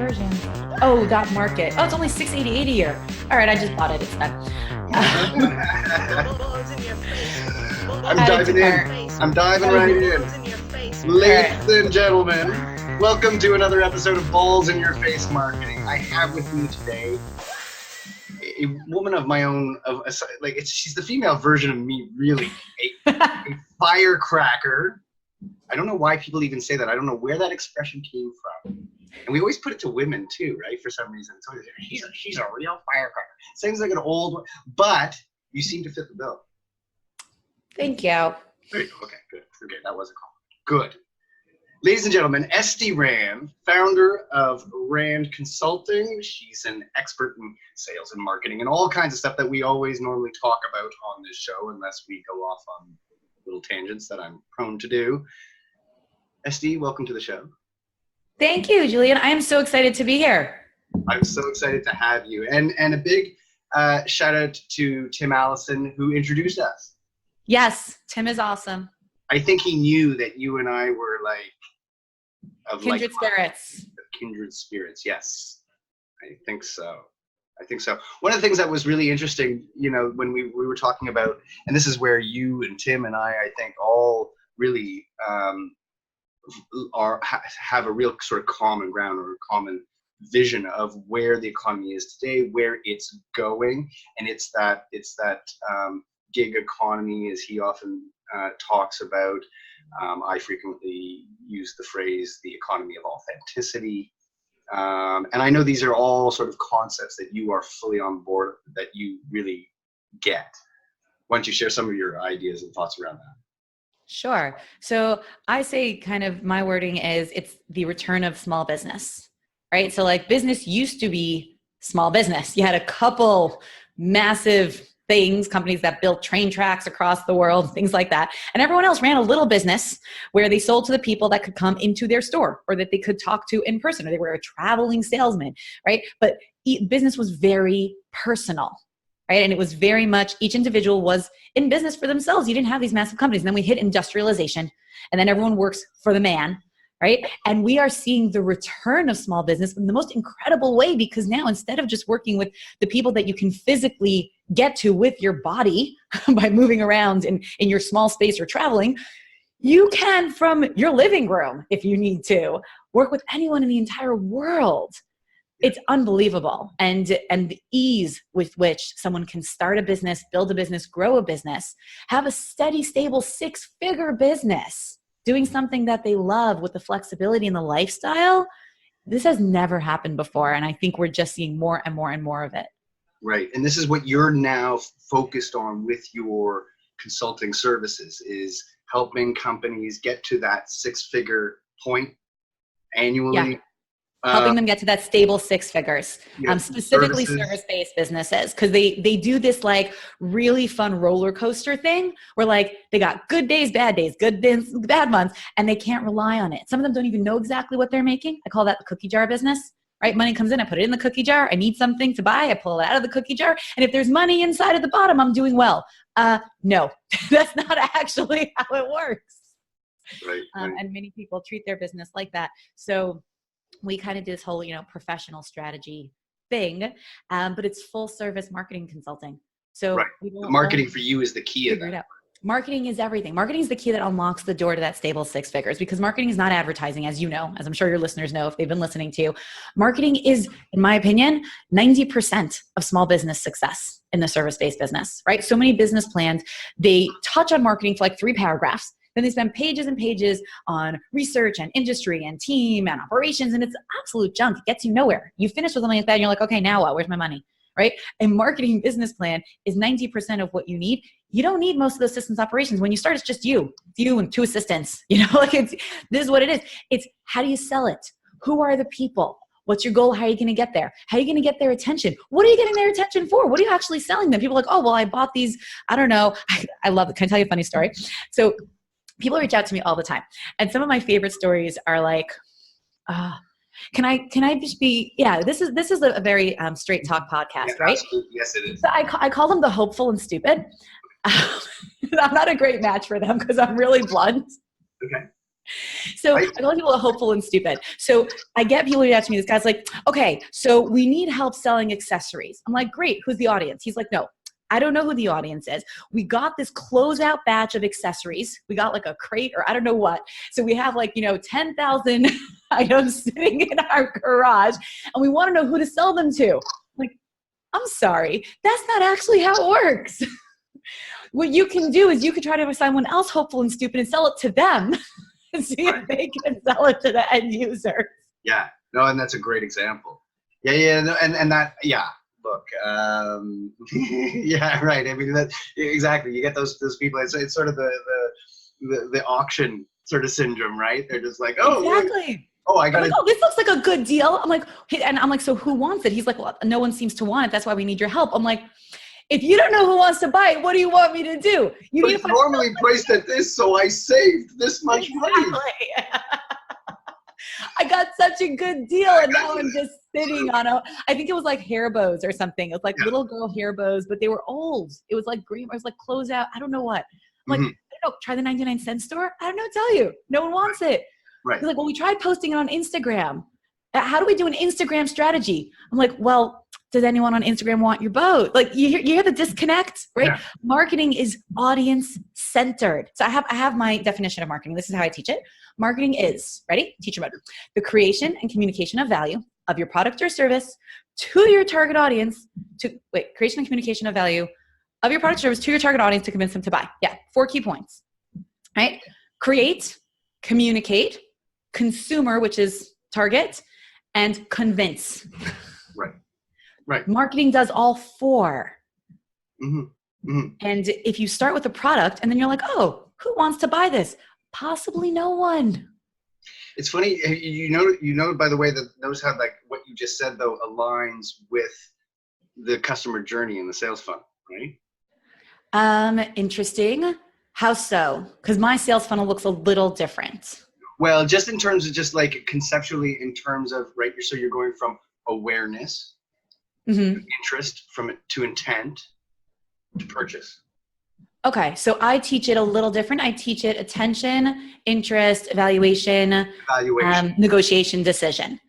version. Oh, that market. Oh, it's only $688 a year. All right, I just bought it. It's done. I'm diving in. I'm diving right in. Ladies and gentlemen, welcome to another episode of Balls in Your Face Marketing. I have with me today a woman of my own, she's the female version of me, really. A firecracker. I don't know why people even say that. I don't know where that expression came from. And we always put it to women too, right? For some reason. It's always, she's a real firecracker. Seems like an old one, but you seem to fit the bill. Thank you. There you go. Okay, good. Okay, that was a compliment. Good. Ladies and gentlemen, Estie Rand, founder of Rand Consulting. She's an expert in sales and marketing and all kinds of stuff that we always normally talk about on this show, unless we go off on little tangents that I'm prone to do. Estie, welcome to the show. Thank you, Julian. I am so excited to be here. I'm so excited to have you. And a big shout out to Tim Allison, who introduced us. Yes, Tim is awesome. I think he knew that you and I were kindred spirits. Kindred spirits, yes. I think so. One of the things that was really interesting, when we were talking about, and this is where you and Tim and I think all really have a real sort of common ground or common vision of where the economy is today, where it's going, and it's that gig economy, as he often talks about. I frequently use the phrase the economy of authenticity. And I know these are all sort of concepts that you are fully on board, that you really get. Why don't you share some of your ideas and thoughts around that? Sure. So I say kind of my wording is it's the return of small business, right? So like business used to be small business. You had a couple massive companies that built train tracks across the world, things like that. And everyone else ran a little business where they sold to the people that could come into their store or that they could talk to in person, or they were a traveling salesman, right? But business was very personal, right? And it was very much, each individual was in business for themselves. You didn't have these massive companies. And then we hit industrialization, and then everyone works for the man, right? And we are seeing the return of small business in the most incredible way, because now instead of just working with the people that you can physically get to with your body by moving around in your small space or traveling, you can, from your living room, if you need to, work with anyone in the entire world. It's unbelievable. And the ease with which someone can start a business, build a business, grow a business, have a steady, stable 6-figure business, doing something that they love with the flexibility and the lifestyle. This has never happened before. And I think we're just seeing more and more and more of it. Right. And this is what you're now focused on with your consulting services, is helping companies get to that 6-figure point annually. Yeah. Helping them get to that stable 6 figures, specifically services. Service-based businesses, because they do this like really fun roller coaster thing where like they got good days, bad months, and they can't rely on it. Some of them don't even know exactly what they're making. I call that the cookie jar business, right? Money comes in, I put it in the cookie jar. I need something to buy, I pull it out of the cookie jar. And if there's money inside at the bottom, I'm doing well. No, that's not actually how it works. Right. And many people treat their business like that. So we kind of do this whole, professional strategy thing, but it's full service marketing consulting. So right. Marketing for you is the key of that. Marketing is everything. Marketing is the key that unlocks the door to that stable 6 figures, because marketing is not advertising, as you know, as I'm sure your listeners know if they've been listening to you. Marketing is, in my opinion, 90% of small business success in the service-based business, right? So many business plans, they touch on marketing for like 3 paragraphs. Then they spend pages and pages on research and industry and team and operations, and it's absolute junk. It gets you nowhere. You finish with something like that and you're like, okay, now what? Where's my money, right? A marketing business plan is 90% of what you need. You don't need most of those systems operations. When you start, it's just you and 2 assistants. This is what it is. It's how do you sell it? Who are the people? What's your goal? How are you going to get there? How are you going to get their attention? What are you getting their attention for? What are you actually selling them? People are like, oh, well, I bought these. I don't know. I love it. Can I tell you a funny story? So people reach out to me all the time. And some of my favorite stories are like, can I just be, this is a very straight talk podcast, right? Absolutely. Yes, it is. So I call them the hopeful and stupid. I'm not a great match for them because I'm really blunt. Okay. So I call people hopeful and stupid. So I get people who ask me, this guy's like, okay, so we need help selling accessories. I'm like, great, who's the audience? He's like, no, I don't know who the audience is. We got this closeout batch of accessories. We got like a crate or I don't know what. So we have like, 10,000 items sitting in our garage and we want to know who to sell them to. I'm like, I'm sorry, that's not actually how it works. What you can do is you can try to find someone else hopeful and stupid and sell it to them and see if they can sell it to the end user. Yeah, no, and that's a great example. Yeah, no, and that, yeah. Look, yeah, right. I mean, exactly. You get those people. It's sort of the auction sort of syndrome, right? They're just like, oh, exactly. I got it. Like, oh, this looks like a good deal. I'm like, hey, and I'm like, so who wants it? He's like, well, no one seems to want it. That's why we need your help. I'm like, if you don't know who wants to buy it, what do you want me to do? You but it's normally priced at this, so I saved this much money. I got such a good deal, and now I'm just sitting on I think it was like hair bows or something. It was like little girl hair bows, but they were old. It was like green. It was like closeout. I don't know what. I'm like, I don't know. Try the 99-cent store. I don't know. Tell you, no one wants it. Right. He's like, well, we tried posting it on Instagram. How do we do an Instagram strategy? I'm like, well, does anyone on Instagram want your boat? Like you hear the disconnect, right? Yeah. Marketing is audience centered. So I have my definition of marketing. This is how I teach it. Marketing is, ready? Teacher mode. The creation and communication of value of your product or service to your target audience creation and communication of value of your product or service to your target audience to convince them to buy. Yeah. 4 key points, right? Create, communicate, consumer, which is target, and convince. Right. Marketing does all 4. Mm-hmm. Mm-hmm. And if you start with a product and then you're like, oh, who wants to buy this? Possibly no one. It's funny, you know, by the way, that notice how like what you just said though aligns with the customer journey in the sales funnel, right? Interesting. How so? Because my sales funnel looks a little different. Well, just in terms of just like conceptually in terms of, right, so you're going from awareness, to interest, from to intent, to purchase. Okay, so I teach it a little different. I teach it attention, interest, evaluation, negotiation, decision.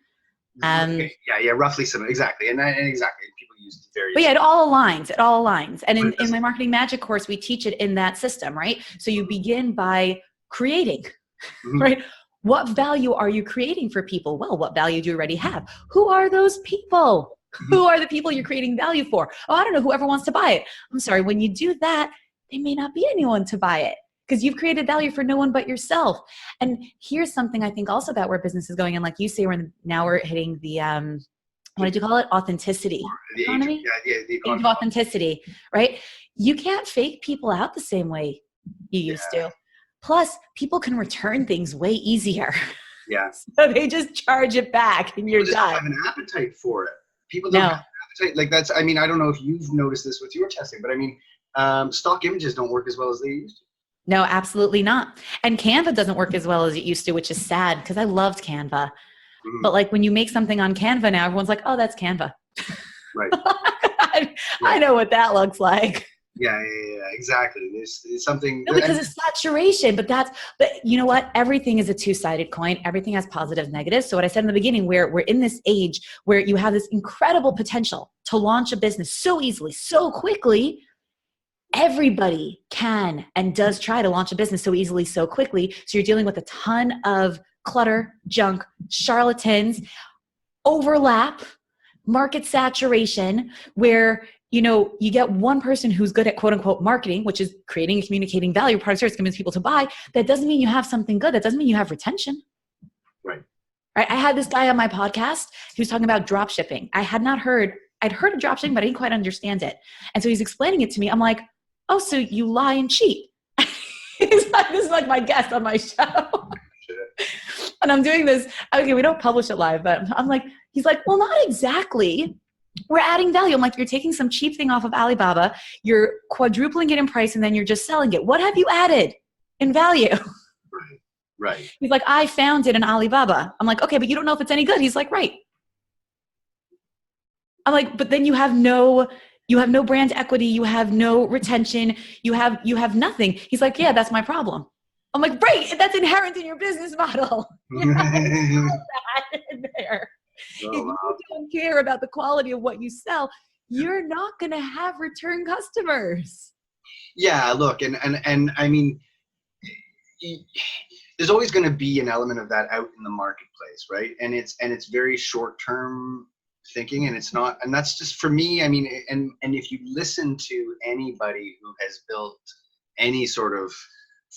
Okay. Yeah, roughly similar. Exactly, and exactly. People use various. But yeah, it all aligns. And in my Marketing Magic course, we teach it in that system, right? So you begin by creating, right? What value are you creating for people? Well, what value do you already have? Who are those people? Who are the people you're creating value for? Oh, I don't know, whoever wants to buy it. I'm sorry, when you do that, there may not be anyone to buy it because you've created value for no one but yourself. And here's something I think also about where business is going. And like you say, now we're hitting the, what did you call it? Authenticity. The economy? The age of authenticity, right? You can't fake people out the same way you used to. Plus, people can return things way easier. Yeah. So they just charge it back and you're done. done. Have an appetite for it. People don't have an appetite. Like that's, I mean, I don't know if you've noticed this with your testing, but I mean, stock images don't work as well as they used to. No, absolutely not. And Canva doesn't work as well as it used to, which is sad because I loved Canva. But like when you make something on Canva now, everyone's like, oh, that's Canva. Right. I know what that looks like. Yeah, exactly. There's something. No, because it's saturation, but you know what? Everything is a two-sided coin. Everything has positives, negatives. So what I said in the beginning, we're in this age where you have this incredible potential to launch a business so easily, so quickly. Everybody can and does try to launch a business so easily, so quickly. So you're dealing with a ton of clutter, junk, charlatans, overlap, market saturation, where you get one person who's good at quote unquote marketing, which is creating and communicating value, product, service, convince people to buy. That doesn't mean you have something good. That doesn't mean you have retention. Right. I had this guy on my podcast. He was talking about drop shipping. I'd heard of drop shipping, but I didn't quite understand it. And so he's explaining it to me. I'm like, oh, so you lie and cheat. He's like, this is like my guest on my show. And I'm doing this. Okay, we don't publish it live, but I'm like, he's like, well, not exactly. We're adding value. I'm like, you're taking some cheap thing off of Alibaba, you're quadrupling it in price, and then you're just selling it. What have you added in value? Right. He's like, I found it in Alibaba. I'm like, okay, but you don't know if it's any good. He's like, right. I'm like, but then you have no brand equity. You have no retention. You have nothing. He's like, yeah, that's my problem. I'm like, right, that's inherent in your business model. You have to put that in there. Oh, If you wow. don't care about the quality of what you sell, you're not going to have return customers. Yeah, look, and I mean, there's always going to be an element of that out in the marketplace, right? And it's very short term thinking, and it's not, and that's just for me. I mean, and if you listen to anybody who has built any sort of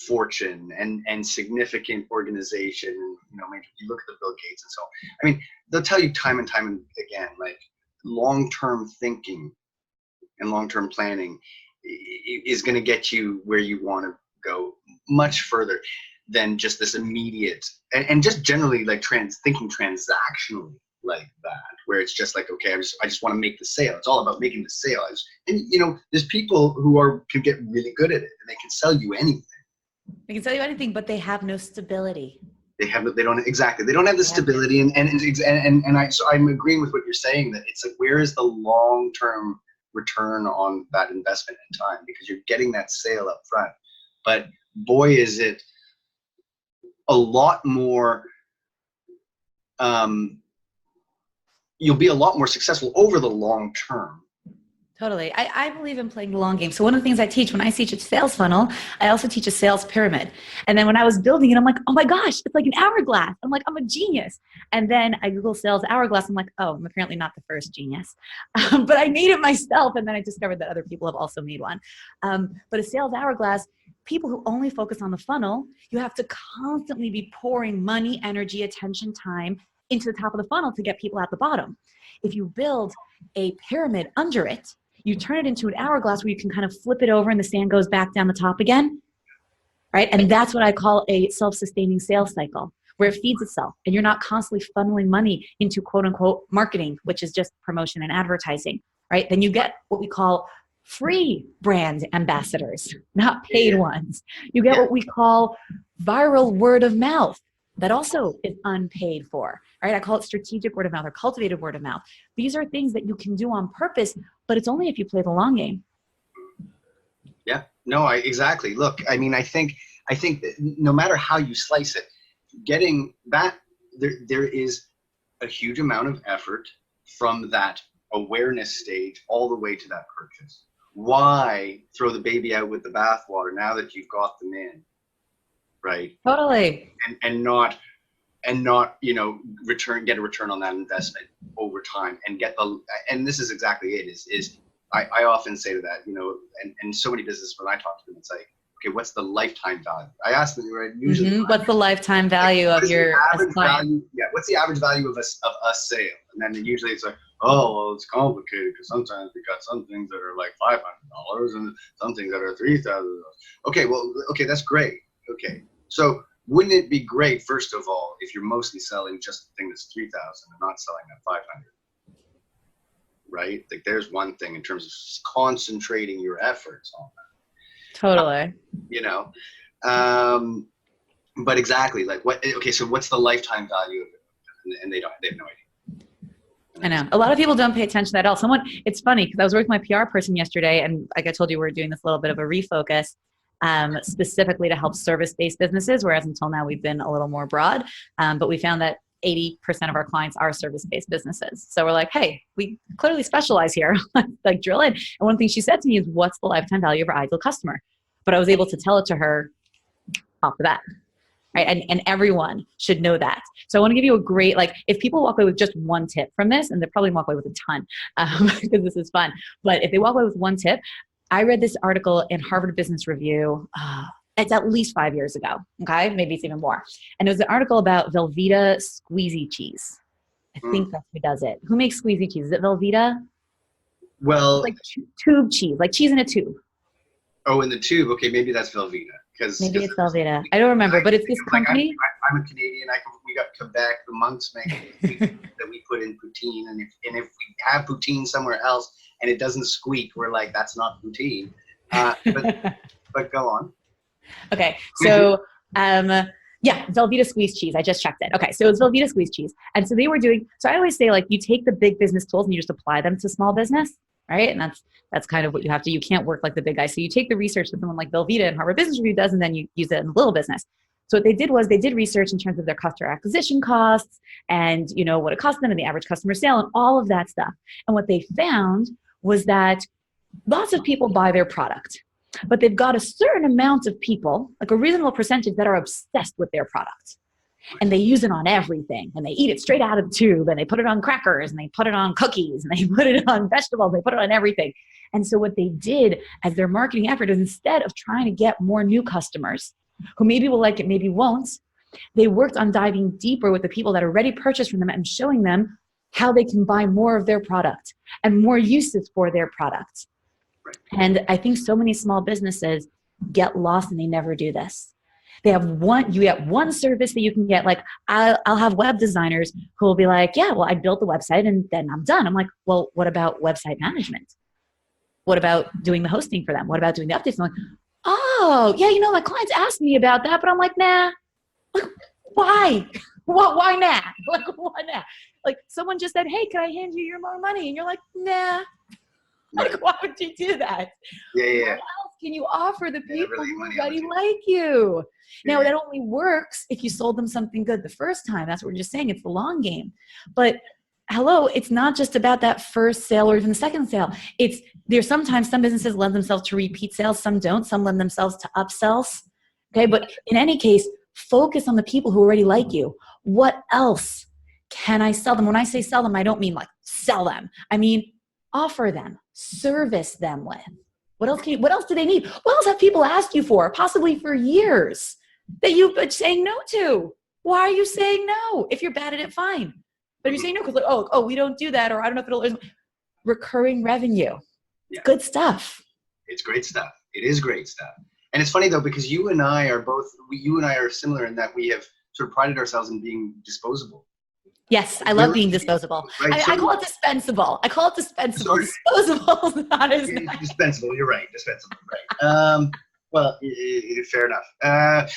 fortune and significant organization, you know, maybe you look at the Bill Gates and so on. I mean, they'll tell you time and time again, like long-term thinking and long-term planning is going to get you where you want to go much further than just this immediate and just generally like thinking transactionally like that, where it's just like, okay, I just want to make the sale. It's all about making the sale. And you know, there's people who can get really good at it, and they can sell you anything. They can tell you anything, but they have no stability. They don't have the stability, so I'm agreeing with what you're saying, that it's like, where is the long-term return on that investment in time? Because you're getting that sale up front, but boy, is it a lot more, you'll be a lot more successful over the long term. Totally. I believe in playing the long game. So one of the things I teach when I teach a sales funnel, I also teach a sales pyramid. And then when I was building it, I'm like, oh my gosh, it's like an hourglass. I'm like, I'm a genius. And then I Google sales hourglass. I'm like, oh, I'm apparently not the first genius. But I made it myself. And then I discovered that other people have also made one. But a sales hourglass, people who only focus on the funnel, you have to constantly be pouring money, energy, attention, time into the top of the funnel to get people at the bottom. If you build a pyramid under it, you turn it into an hourglass where you can kind of flip it over and the sand goes back down the top again, right? And that's what I call a self-sustaining sales cycle, where it feeds itself and you're not constantly funneling money into quote unquote marketing, which is just promotion and advertising, right? Then you get what we call free brand ambassadors, not paid ones. You get what we call viral word of mouth. That also is unpaid for, right? I call it strategic word of mouth or cultivated word of mouth. These are things that you can do on purpose, but it's only if you play the long game. Yeah, no, exactly. Look, I mean, I think that no matter how you slice it, getting that, there is a huge amount of effort from that awareness stage all the way to that purchase. Why throw the baby out with the bathwater now that you've got them in? Right. Totally. And not, you know, get a return on that investment over time and and this is exactly it is I often say to that, you know, and so many businesses, when I talk to them, it's like, okay, what's the lifetime value? I ask them, right? Usually, what's the lifetime value of your value? Yeah. What's the average value of a sale? And then usually it's like, oh, well, it's complicated because sometimes we got some things that are like $500 and some things that are $3,000. Okay. Well, okay. That's great. Okay. So wouldn't it be great, first of all, if you're mostly selling just the thing that's $3,000 and not selling that $500, right? Like there's one thing in terms of concentrating your efforts on that. Totally. You know, but exactly, like what? Okay, so what's the lifetime value of it? And they have no idea. I know. A lot of people don't pay attention at all. It's funny because I was working with my PR person yesterday, and like I told you, we're doing this little bit of a refocus. Specifically to help service-based businesses, whereas until now we've been a little more broad. But we found that 80% of our clients are service-based businesses. So we're like, hey, we clearly specialize here. Like drill in. And one thing she said to me is, what's the lifetime value of our ideal customer? But I was able to tell it to her off the bat. Right? And everyone should know that. So I want to give you a great, like, if people walk away with just one tip from this, and they'll probably walk away with a ton because this is fun. But if they walk away with one tip, I read this article in Harvard Business Review. It's at least 5 years ago. Okay, maybe it's even more. And it was an article about Velveeta squeezy cheese. I think that's who does it. Who makes squeezy cheese? Is it Velveeta? Well, it's like tube cheese, like cheese in a tube. Oh, in the tube. Okay, maybe that's Velveeta. Maybe it's Velveeta. I don't remember, but it's this company. I'm a Canadian. We got Quebec. The monks make that we put in poutine, and if we have poutine somewhere else and it doesn't squeak, we're like, that's not poutine. But go on. Okay, so yeah, Velveeta squeeze cheese. I just checked it. Okay, so it's Velveeta squeeze cheese, and so they were doing. So I always say, like, you take the big business tools and you just apply them to small business. right? And that's kind of what you have to, you can't work like the big guy. So you take the research that someone like Velveeta and Harvard Business Review does, and then you use it in a little business. So what they did was they did research in terms of their customer acquisition costs and, you know, what it cost them and the average customer sale and all of that stuff. And what they found was that lots of people buy their product, but they've got a certain amount of people, like a reasonable percentage, that are obsessed with their product. And they use it on everything, and they eat it straight out of the tube, and they put it on crackers, and they put it on cookies, and they put it on vegetables, they put it on everything. And so what they did as their marketing effort is, instead of trying to get more new customers who maybe will like it, maybe won't, they worked on diving deeper with the people that already purchased from them and showing them how they can buy more of their product and more uses for their product. And I think so many small businesses get lost and they never do this. They have you get one service that you can get. Like I'll have web designers who will be like, yeah, well, I built the website and then I'm done. I'm like, well, what about website management? What about doing the hosting for them? What about doing the updates? I'm like, oh, yeah, you know, my clients asked me about that, but I'm like, nah, like, why? Why nah? Like, why nah? Like someone just said, hey, can I hand you your more money? And you're like, nah. Like, why would you do that? Yeah. What else can you offer the people who already like you? Now, that only works if you sold them something good the first time. That's what we're just saying. It's the long game. But hello, it's not just about that first sale or even the second sale. There's sometimes some businesses lend themselves to repeat sales. Some don't. Some lend themselves to upsells. Okay, but in any case, focus on the people who already like you. What else can I sell them? When I say sell them, I don't mean like sell them. I mean offer them, service them with. What else do they need? What else have people asked you for, possibly for years, that you've been saying no to? Why are you saying no? If you're bad at it, fine. But if you're saying no because, like, oh, we don't do that, or I don't know if it'll, recurring revenue. Yeah. Good stuff. It's great stuff. It is great stuff. And it's funny though, because you and I are similar in that we have sort of prided ourselves in being disposable. Yes, I love being disposable. Right. I call it dispensable. Disposable is not as nice. Dispensable. You're right. Dispensable. Right. Well, fair enough.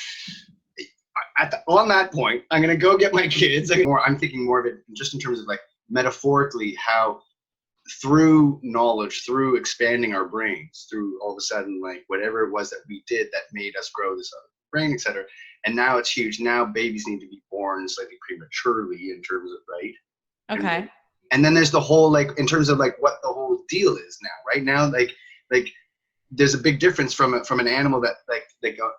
On that point, I'm gonna go get my kids. I'm thinking more of it just in terms of like metaphorically how through knowledge, through expanding our brains, through all of a sudden like whatever it was that we did that made us grow this other brain, etc. And now it's huge. Now babies need to be born slightly prematurely in terms of, right? Okay. And then there's the whole, like, in terms of like what the whole deal is now, right? Now, like there's a big difference from an animal that like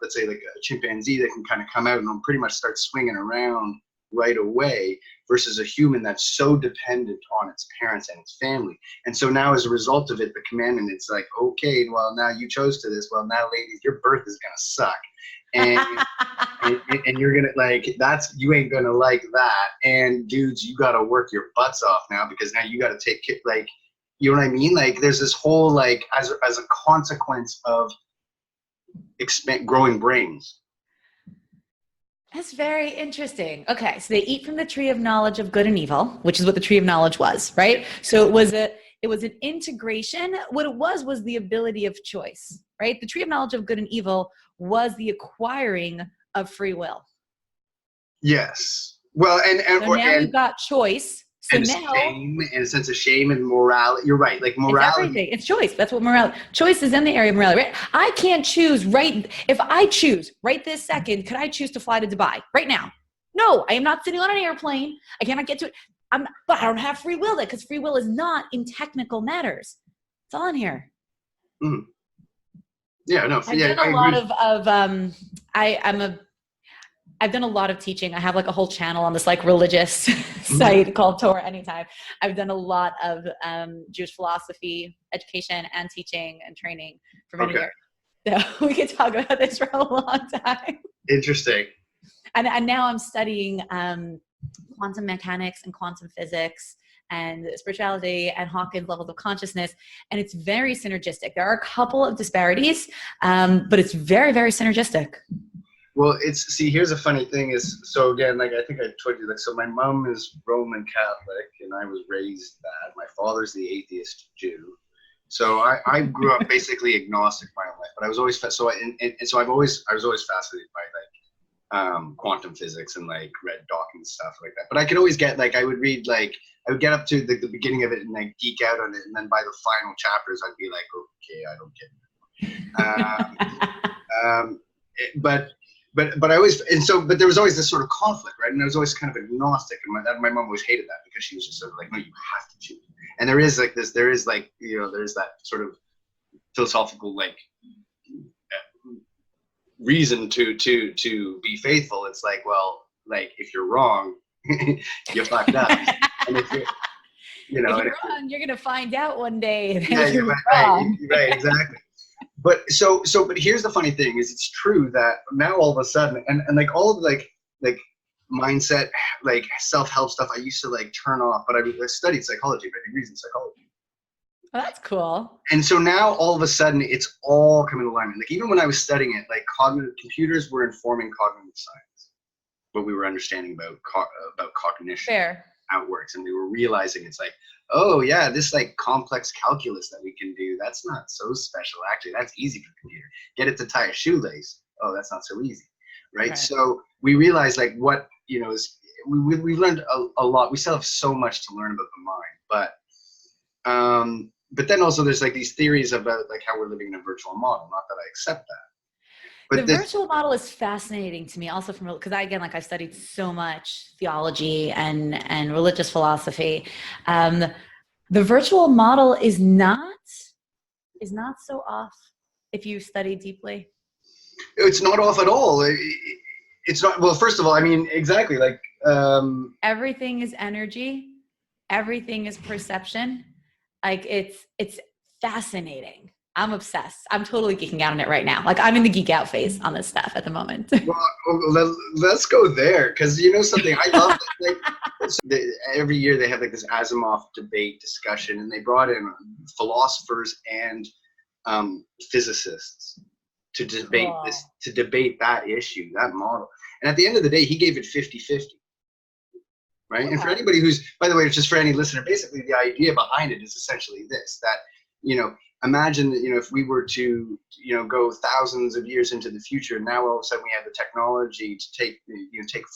let's say like a chimpanzee that can kind of come out and pretty much start swinging around right away versus a human that's so dependent on its parents and its family. And so now as a result of it, the commandment, it's like, okay, well, now you chose to this. Well, now ladies, your birth is going to suck. And you're gonna you ain't gonna like that. And dudes, you gotta work your butts off now because now you gotta take it, like, you know what I mean? Like there's this whole like as a consequence of growing brains. That's very interesting. Okay, so they eat from the tree of knowledge of good and evil, which is what the tree of knowledge was, right? So it was an integration. What it was the ability of choice, right? The tree of knowledge of good and evil was the acquiring of free will. Yes. Well, so now you've got choice. So and now, shame, and a sense of shame and morality. You're right. Like morality. It's everything. It's choice. That's what morality. Choice is in the area of morality, right? I can't choose if I choose right this second, could I choose to fly to Dubai right now? No, I am not sitting on an airplane. I cannot get to it. But I don't have free will because free will is not in technical matters. It's all in here. Mm. Yeah, no. I've done a lot of I've done a lot of teaching. I have like a whole channel on this like religious site called Torah Anytime. I've done a lot of Jewish philosophy, education, and teaching and training for many years. So we could talk about this for a long time. Interesting. And now I'm studying quantum mechanics and quantum physics and spirituality and Hawkins levels of consciousness. And it's very synergistic. There are a couple of disparities, but it's very, very synergistic. Well, here's a funny thing is, so again, like I think I told you, like, so my mom is Roman Catholic and I was raised that. My father's the atheist Jew. So I grew up basically agnostic my whole life, but I was always, I was always fascinated by like quantum physics and like read Dawkins stuff like that. But I could always get like, I would read like, I would get up to the beginning of it and like geek out on it, and then by the final chapters I'd be like, okay, I don't get it. But I always, and so, but there was always this sort of conflict, right? And I was always kind of agnostic, and my mom always hated that because she was just sort of like, no, you have to choose. And there is like this, there is like, you know, there's that sort of philosophical like reason to be faithful. It's like, well, like if you're wrong, you fucked up. And if you're, you know, if you're wrong, you're gonna find out one day that yeah, you're wrong. Right, exactly. But but here's the funny thing is it's true that now all of a sudden, and like all of like mindset, like self-help stuff I used to like turn off, but I studied psychology, my degrees in psychology. Oh, that's cool. And so now all of a sudden it's all coming to alignment. Like even when I was studying it, like computers were informing cognitive science, what we were understanding about cognition. Fair. How it works, and we were realizing it's like, oh yeah, this like complex calculus that we can do, that's not so special. Actually, that's easy for the computer. Get it to tie a shoelace. Oh, that's not so easy, right? So we realized like what, you know, is we learned a lot. We still have so much to learn about the mind, but then also there's like these theories about like how we're living in a virtual model. Not that I accept that. But the virtual model is fascinating to me also from, because I've studied so much theology and religious philosophy. The virtual model is not so off if you study deeply. It's not off at all. It's not, well, first of all, I mean, exactly, like everything is energy, everything is perception. Like it's fascinating. I'm obsessed. I'm totally geeking out on it right now. Like I'm in the geek out phase on this stuff at the moment. Well, let's go there, because you know something, I love it. Like, every year they have like this Asimov debate discussion, and they brought in philosophers and physicists to debate that issue, that model. And at the end of the day, he gave it 50-50. Right? Okay. And for anybody who's, by the way, just for any listener, basically the idea behind it is essentially this, that, you know, imagine that, you know, if we were to, you know, go thousands of years into the future, now all of a sudden we have the technology to take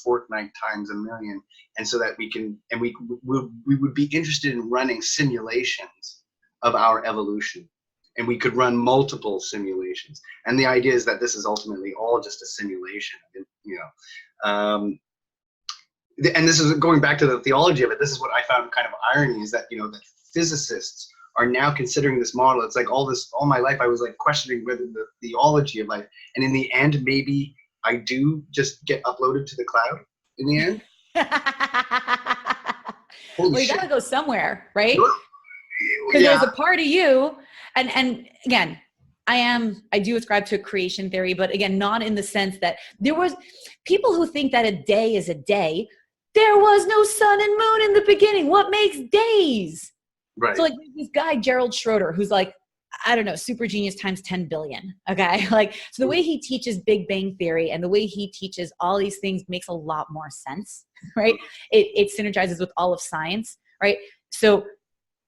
Fortnite times a million, and so that we can, and we would be interested in running simulations of our evolution, and we could run multiple simulations. And the idea is that this is ultimately all just a simulation, you know. And this is going back to the theology of it. This is what I found kind of irony, is that, you know, that physicists are now considering this model. It's like all my life I was like questioning whether the theology of life, and in the end maybe I do just get uploaded to the cloud in the end. Well, you gotta go somewhere, right? Because there's a part of you, and again, I do ascribe to a creation theory, but again, not in the sense that there was people who think that a day is a day. There was no sun and moon in the beginning. What makes days? Right. So like this guy, Gerald Schroeder, who's like, I don't know, super genius times 10 billion. Okay. Like, so the way he teaches Big Bang Theory and the way he teaches all these things makes a lot more sense, right? It synergizes with all of science, right? So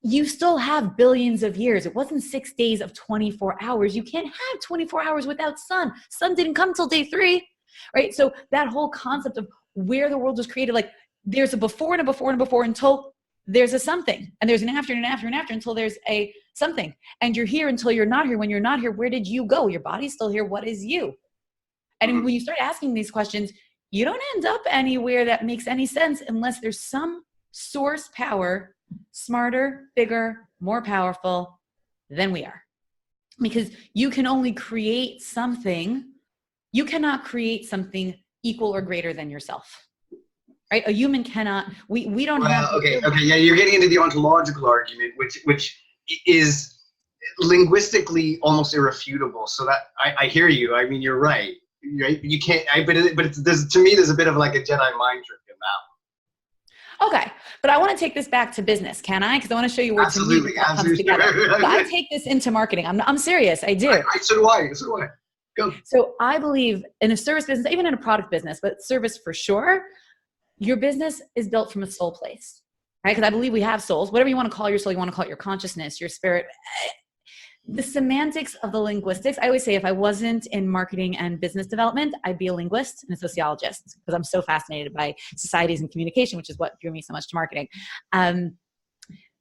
you still have billions of years. It wasn't 6 days of 24 hours. You can't have 24 hours without sun. Sun didn't come till day 3, right? So that whole concept of where the world was created, like there's a before and a before and a before until there's a something, and there's an after and an after and after until there's a something, and you're here until you're not here. When you're not here, where did you go? Your body's still here. What is you? And when you start asking these questions, you don't end up anywhere that makes any sense unless there's some source power, smarter, bigger, more powerful than we are. Because you can only create something. You cannot create something equal or greater than yourself. Right? A human cannot, we don't have. Okay, yeah, you're getting into the ontological argument, which is linguistically almost irrefutable. So that I hear you. I mean, you're right. Right? You can't. To me, there's a bit of like a Jedi mind trick in that. Okay, but I want to take this back to business, can I? Because I want to show you where absolutely comes together. So I take this into marketing. I'm serious. I do. So do I. Go. So I believe in a service business, even in a product business, but service for sure. Your business is built from a soul place, right? Because I believe we have souls. Whatever you want to call your soul, you want to call it your consciousness, your spirit. the semantics of the linguistics, I always say if I wasn't in marketing and business development, I'd be a linguist and a sociologist because I'm so fascinated by societies and communication, which is what drew me so much to marketing.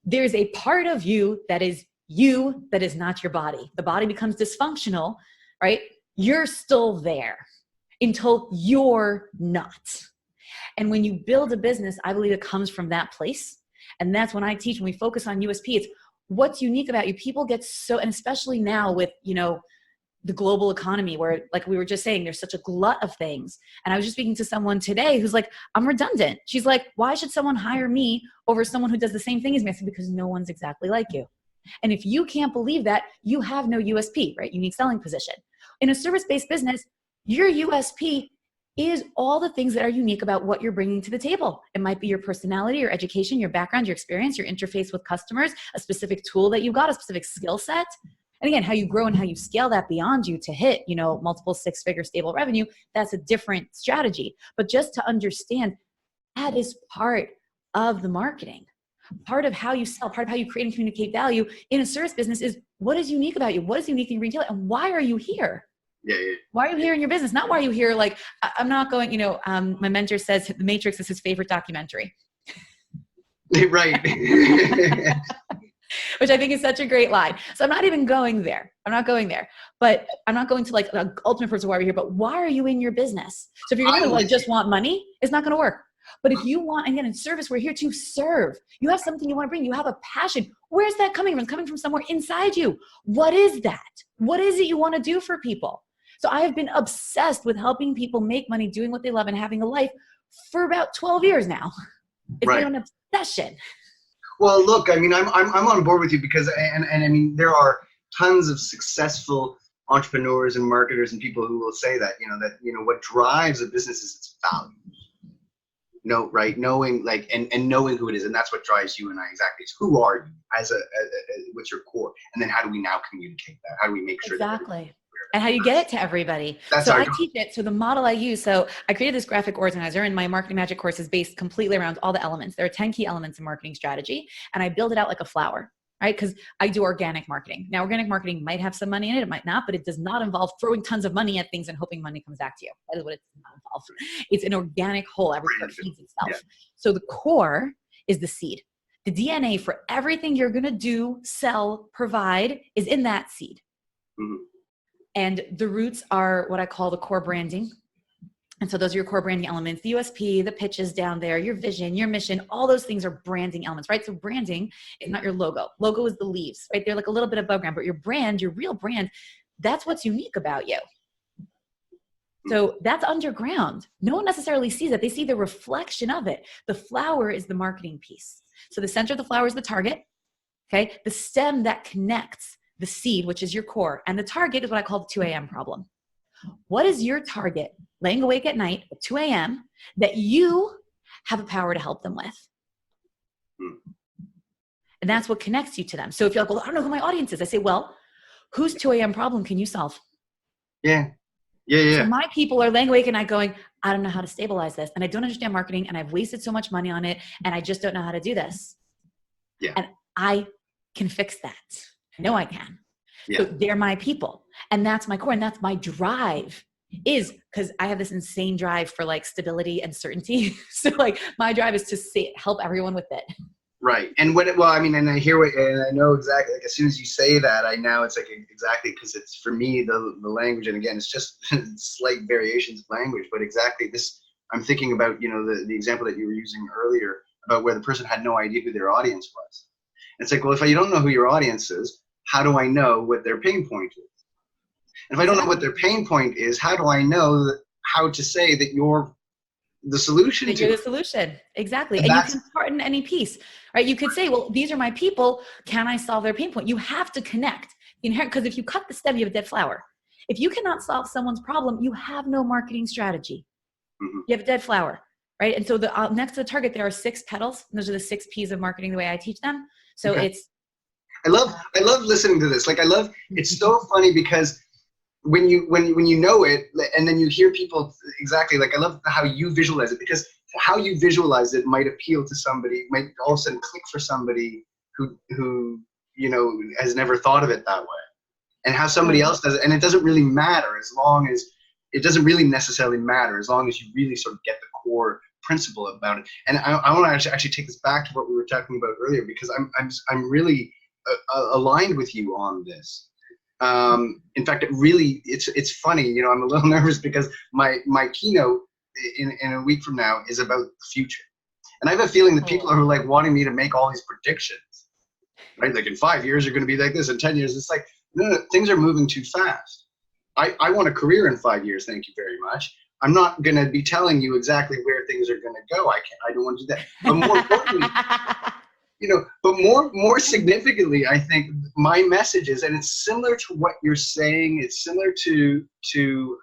There's a part of you that is not your body. The body becomes dysfunctional, right? You're still there until you're not. And when you build a business, I believe it comes from that place. And that's when I teach, when we focus on USP, it's what's unique about you. People get so, and especially now with, the global economy where, like we were just saying, there's such a glut of things. And I was just speaking to someone today who's like, I'm redundant. She's like, why should someone hire me over someone who does the same thing as me? I said, because no one's exactly like you. And if you can't believe that, you have no USP, right? Unique selling position. In a service-based business, your USP is all the things that are unique about what you're bringing to the table. It might be your personality, your education, your background, your experience, your interface with customers, a specific tool that you got, a specific skill set. And again, how you grow and how you scale that beyond you to hit, multiple six-figure stable revenue, that's a different strategy. But just to understand, that is part of the marketing. Part of how you sell, part of how you create and communicate value in a service business is what is unique about you? What is unique in retail? And why are you here? Yeah. Why are you here in your business? Not why are you here? Like, I'm not going, my mentor says The Matrix is his favorite documentary. Right. Which I think is such a great line. So I'm not even going there. I'm not going there. But I'm not going to like the ultimate purpose of why we're here. But why are you in your business? So if you're going to just want money, it's not going to work. But if you want, again, in service, we're here to serve. You have something you want to bring. You have a passion. Where's that coming from? It's coming from somewhere inside you. What is that? What is it you want to do for people? So I have been obsessed with helping people make money, doing what they love, and having a life for about 12 years now. It's been an obsession. Well, look, I mean, I'm on board with you because, and I mean, there are tons of successful entrepreneurs and marketers and people who will say that, what drives a business is its value. Right? Knowing and knowing who it is, and that's what drives you and I exactly. So who are you what's your core, and then how do we now communicate that? How do we make sure exactly? And how you get it to everybody. That's so I teach it. So the model I use, so I created this graphic organizer, and my Marketing Magic course is based completely around all the elements. There are 10 key elements in marketing strategy, and I build it out like a flower, right? Because I do organic marketing. Now, organic marketing might have some money in it. It might not, but it does not involve throwing tons of money at things and hoping money comes back to you. That is what it's not involved. It's an organic whole. Every part feeds itself. Yeah. So the core is the seed. The DNA for everything you're going to do, sell, provide is in that seed. Mm-hmm. And the roots are what I call the core branding. And so those are your core branding elements, the USP, the pitches down there, your vision, your mission, all those things are branding elements, right? So branding is not your logo. Logo is the leaves, right? They're like a little bit above ground, but your brand, your real brand, that's what's unique about you. So that's underground. No one necessarily sees it. They see the reflection of it. The flower is the marketing piece. So the center of the flower is the target, okay? The stem that connects the seed, which is your core, and the target is what I call the 2 a.m. problem. What is your target laying awake at night at 2 a.m. that you have the power to help them with? And that's what connects you to them. So if you're like, well, I don't know who my audience is. I say, well, whose 2 a.m. problem can you solve? Yeah. So my people are laying awake at night going, I don't know how to stabilize this. And I don't understand marketing. And I've wasted so much money on it. And I just don't know how to do this. Yeah. And I can fix that. I know I can. Yeah. So they're my people. And that's my core. And that's my drive, is because I have this insane drive for like stability and certainty. So like my drive is to help everyone with it. Right. And and I hear and I know exactly, like as soon as you say that, I know it's like exactly, because it's for me, the language, and again, it's just slight variations of language, but exactly this, I'm thinking about, the example that you were using earlier about where the person had no idea who their audience was. It's like, well, if you don't know who your audience is, how do I know what their pain point is? And if I don't know what their pain point is, how do I know how to say that you're the solution to you're the solution? Exactly. And you can start in any piece, right? You could say, well, these are my people. Can I solve their pain point? You have to connect. Because if you cut the stem, you have a dead flower. If you cannot solve someone's problem, you have no marketing strategy. Mm-hmm. You have a dead flower, right? And so next to the target, there are 6 petals. And those are the 6 P's of marketing, the way I teach them. So it's. I love listening to this. Like it's so funny because when you know it, and then you hear people exactly, like I love how you visualize it, because how you visualize it might appeal to somebody, might all of a sudden click for somebody who has never thought of it that way. and how somebody else does it. And it doesn't really matter as long as it doesn't really necessarily matter as long as you really sort of get the core principle about it. And I want to actually take this back to what we were talking about earlier, because I'm really aligned with you on this. In fact, it's funny, you know, I'm a little nervous because my keynote in a week from now is about the future. And I have a feeling that people are like wanting me to make all these predictions, right? Like in 5 years, you're going to be like this. In 10 years, it's like, no, things are moving too fast. I want a career in 5 years. Thank you very much. I'm not going to be telling you exactly where things are going to go. I don't want to do that. But more importantly, you know, but more significantly, I think my message is, and it's similar to what you're saying. It's similar to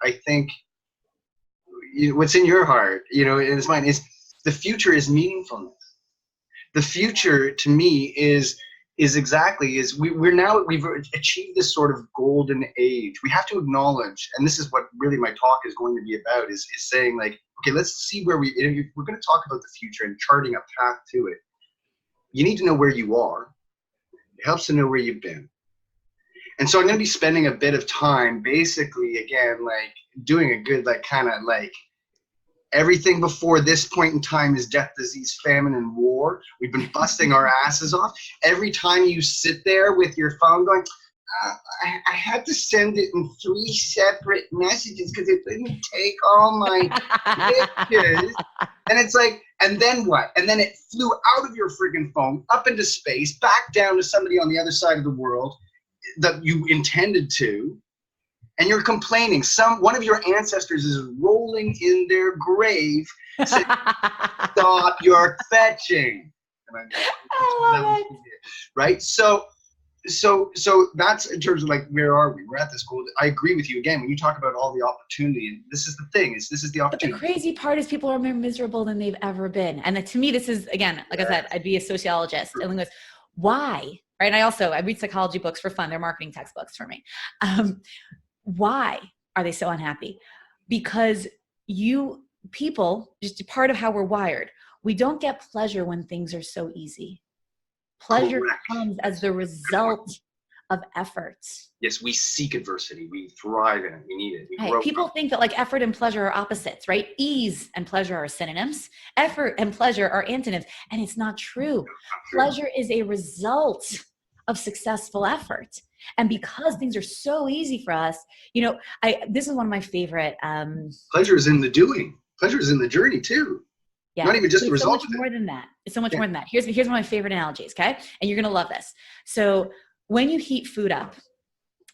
I think, you know, what's in your heart, you know, and it's mine, is the future is meaningfulness. The future to me is we've achieved this sort of golden age. We have to acknowledge, and this is what really my talk is going to be about, is saying like, okay, let's see where if we're going to talk about the future and charting a path to it. You need to know where you are. It helps to know where you've been. And so I'm going to be spending a bit of time basically, again, like doing a good, like kind of like everything before this point in time is death, disease, famine, and war. We've been busting our asses off. Every time you sit there with your phone going, I had to send it in 3 separate messages because it didn't take all my pictures. And it's like, and then what? And then it flew out of your friggin' phone, up into space, back down to somebody on the other side of the world that you intended to. And you're complaining. One of your ancestors is rolling in their grave saying, stop your fetching. I love it. Right? So that's in terms of like, where are we? We're at this goal. I agree with you again when you talk about all the opportunity. And this is the thing, this is the opportunity. But the crazy part is people are more miserable than they've ever been. And to me, this is, again, like I said, I'd be a sociologist. And goes, why? Right? And I read psychology books for fun. They're marketing textbooks for me. Why are they so unhappy? Because people, just part of how we're wired, we don't get pleasure when things are so easy. Pleasure comes as the result of effort. Yes, we seek adversity. We thrive in it. We need it. People think that like effort and pleasure are opposites, right? Ease and pleasure are synonyms. Effort and pleasure are antonyms. And it's not true. Pleasure is a result of successful effort. And because things are so easy for us, you know, this is one of my favorite. Pleasure is in the doing. Pleasure is in the journey too. Yeah. Not even just the result. It's so much more than that. It's so much more than that. Here's one of my favorite analogies, okay? And you're going to love this. So when you heat food up,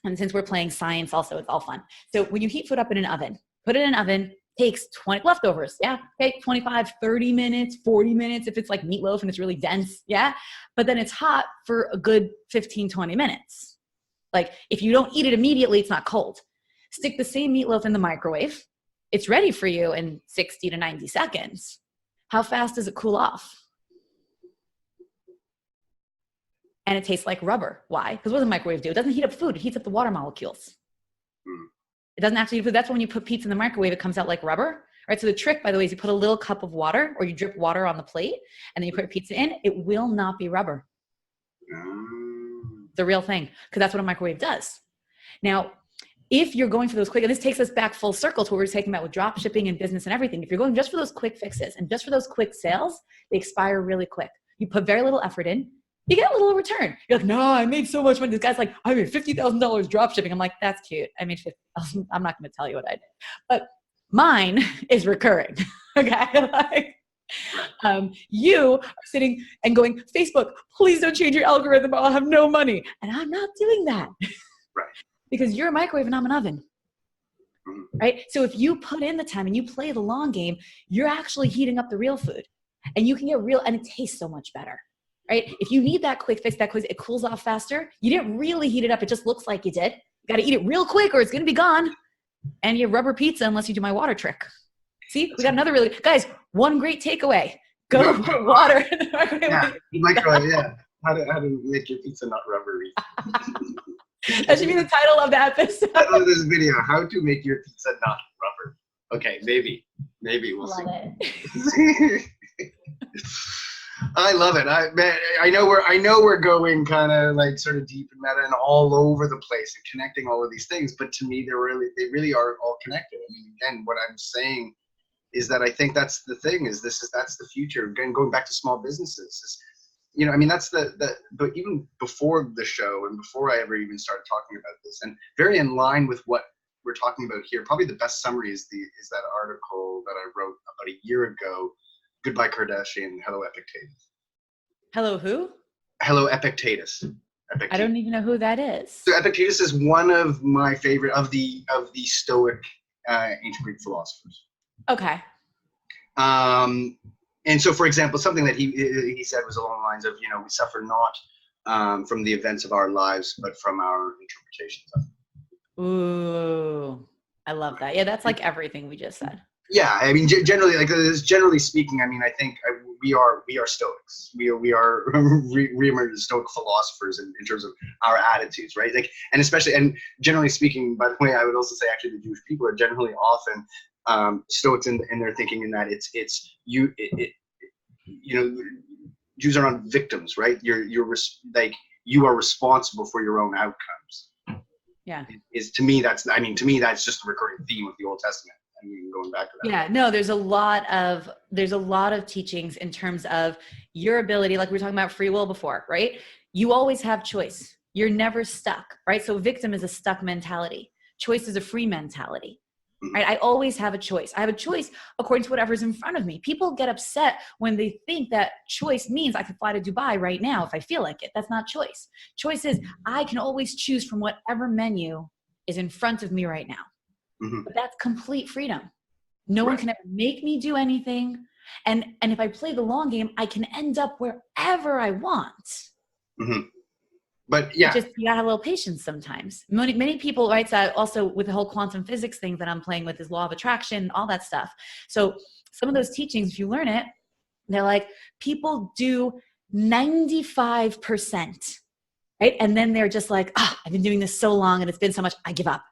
and since we're playing science also, it's all fun. So when you heat food up in an oven, put it in an oven, takes 20 leftovers. Yeah. Okay. 25, 30 minutes, 40 minutes. If it's like meatloaf and it's really dense. Yeah. But then it's hot for a good 15, 20 minutes. Like if you don't eat it immediately, it's not cold. Stick the same meatloaf in the microwave. It's ready for you in 60 to 90 seconds. How fast does it cool off? And it tastes like rubber. Why? Because what does a microwave do? It doesn't heat up food. It heats up the water molecules. It doesn't actually heat food. That's when you put pizza in the microwave, it comes out like rubber. Right? So the trick, by the way, is you put a little cup of water or you drip water on the plate and then you put your pizza in. It will not be rubber. The real thing, because that's what a microwave does. Now, if you're going for those quick, and this takes us back full circle to what we were talking about with drop shipping and business and everything. If you're going just for those quick fixes and just for those quick sales, they expire really quick. You put very little effort in, you get a little return. You're like, no, I made so much money. This guy's like, I made $50,000 drop shipping. I'm like, that's cute. I made $50,000. I'm not going to tell you what I did, but mine is recurring. Okay. Like, you are sitting and going, Facebook, please don't change your algorithm. I'll have no money. And I'm not doing that. Right. Because you're a microwave and I'm an oven. Right? So if you put in the time and you play the long game, you're actually heating up the real food. And you can get real, and it tastes so much better. Right? If you need that quick fix, it cools off faster. You didn't really heat it up. It just looks like you did. You got to eat it real quick or it's going to be gone. And you have rubber pizza unless you do my water trick. See, we got another guys, one great takeaway. Go put water in the microwave. Yeah. How to make your pizza not rubbery. That should be the title of the episode. I love this video. How to make your pizza not rubber. Okay, maybe we'll love see. It. I love it. I know we're going kind of like sort of deep and meta and all over the place and connecting all of these things, but to me, they really are all connected. I mean, again, what I'm saying is that I think that's the thing. That's the future. Again, going back to small businesses. I mean, that's but even before the show and before I ever even started talking about this, and very in line with what we're talking about here, probably the best summary is that article that I wrote about a year ago. Goodbye Kardashian, hello Epictetus. Hello who? Hello Epictetus. I don't even know who that is. So Epictetus is one of my favorite of the Stoic ancient Greek philosophers. Okay. And so, for example, something that he said was along the lines of, we suffer not from the events of our lives, but from our interpretations of them. Ooh, I love that. Yeah, that's like everything we just said. Yeah, I mean, generally speaking, I mean, I think we are Stoics. We are re-emerged Stoic philosophers in terms of our attitudes, right? Like, and especially, and generally speaking, by the way, I would also say actually the Jewish people are generally often Stoics in their thinking, in that Jews are not victims, right? You are responsible for your own outcomes. Yeah. To me that's just a recurring theme of the Old Testament. I mean, going back to that. Yeah, no, there's a lot of teachings in terms of your ability, like we were talking about free will before, right? You always have choice. You're never stuck, right? So victim is a stuck mentality. Choice is a free mentality, right? I always have a choice. I have a choice according to whatever's in front of me. People get upset when they think that choice means I could fly to Dubai right now if I feel like it. That's not choice. Choice is I can always choose from whatever menu is in front of me right now. Mm-hmm. But that's complete freedom. No one can ever make me do anything. And if I play the long game, I can end up wherever I want. Mm-hmm. But yeah, you gotta have a little patience sometimes. Many people, right? So also with the whole quantum physics thing that I'm playing with is law of attraction, all that stuff. So some of those teachings, if you learn it, they're like, people do 95%, right? And then they're just like, I've been doing this so long and it's been so much, I give up.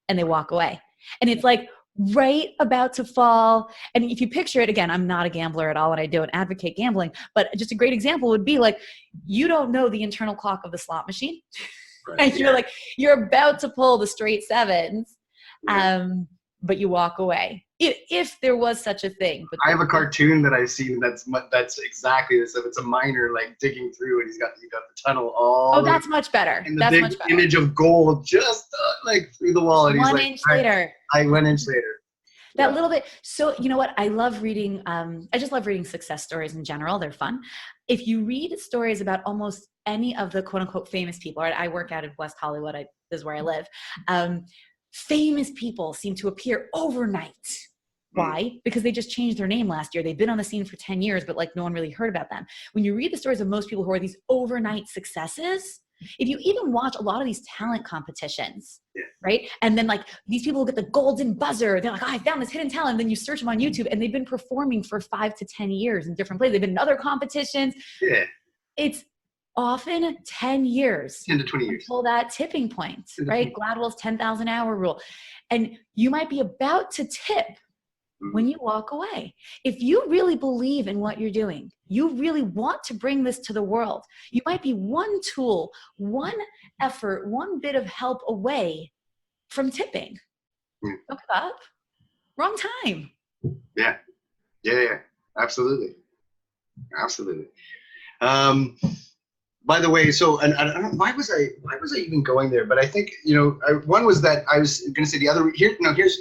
And they walk away. And it's like right about to fall. And if you picture it, again, I'm not a gambler at all and I don't advocate gambling, but just a great example would be like, you don't know the internal clock of the slot machine. Right. And you're like, you're about to pull the straight sevens, but you walk away. If there was such a thing. But I have a cartoon that I've seen that's exactly this. It's a miner like digging through, and he's got the tunnel all. Oh, that's much better. And the big image of gold just like through the wall. And he's 1 inch later. 1 inch later. That little bit. So you know what? I love reading. I just love reading success stories in general. They're fun. If you read stories about almost any of the quote unquote famous people, right? I work out in West Hollywood. This is where I live. Famous people seem to appear overnight. Why? Because they just changed their name last year. They've been on the scene for 10 years, but like no one really heard about them. When you read the stories of most people who are these overnight successes, if you even watch a lot of these talent competitions, right? And then like these people will get the golden buzzer. They're like, I found this hidden talent. And then you search them on YouTube and they've been performing for 5 to 10 years in different places. They've been in other competitions. Yeah. It's often 10 years. 10 to 20 years. Until that tipping point, right? Gladwell's 10,000 hour rule. And you might be about to tip when you walk away. If you really believe in what you're doing, you really want to bring this to the world, you might be one tool, one effort, one bit of help away from tipping. Look it up. Wrong time. Yeah. Absolutely. By the way, so and I don't know why was I even going there, but I think one was that I was going to say the other here. No, here's